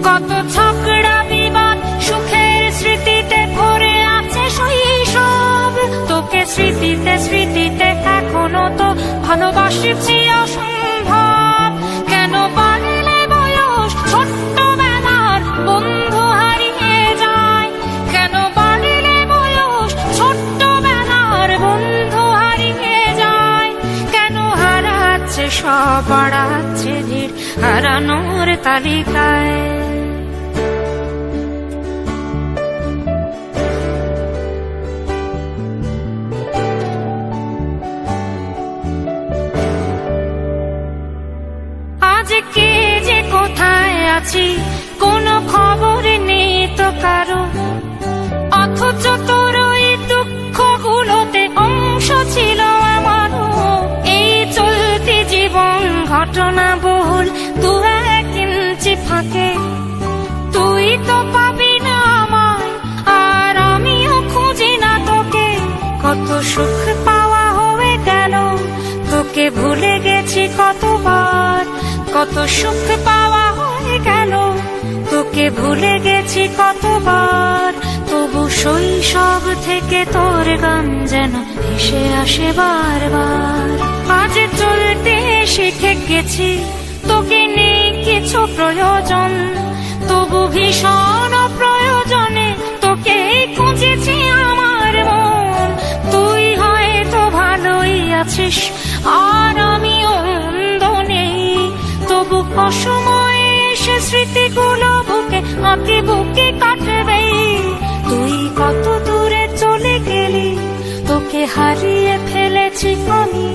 কত ঝগড়া বিবাদ সুখের স্মৃতিতে ভরে আছে শৈশব। তোকে স্মৃতিতে স্মৃতিতে এখনো তো ভালোবাসছি অসম্ভব। কেন বাড়লে বয়স ছোট্টবেলার বন্ধু হারিয়ে যায়? কেন বাড়লে বয়স ছোট্টবেলার বন্ধু হারিয়ে যায়? কেন হারাচ্ছে সব, বাড়াচ্ছে ভিড় হারানোর তালিকায়? আজকে যে কোথায় আছি কোনো খবর নেই তো কারো, অথচ তোর ওই দুঃখগুলোতে অংশ ছিল আমারও। এই চলতি জীবন ঘটনা বহুল দু এক ইঞ্চি ফাঁকে, তুই তো পাবি না আমায় আর আমিও খুঁজি না তোকে। কত সুখ পাওয়া হয়ে গেল, তোকে ভুলে গেছি কতবার। কত সুখ পাওয়া হয়ে গেল, তোকে ভুলে গেছি কতবার। তবু শৈশব থেকে তোর গান যেন ভেসে আসে বারবার। আজ চলতে শিখে গেছি, তোকে নেই কিছু প্রয়োজন, তবু ভীষণ প্রয়োজনে তোকে খুঁজেছি আমার মন। তুই হয়তো ভালোই আছিস আর আমিও মন্দ নেই, তবু অসময়ে এসে স্মৃতিগুলো বুকে আঁকি বুকে কাটবে। তুই কত দূরে চলে গেলি, তোকে হারিয়ে ফেলেছি আমি।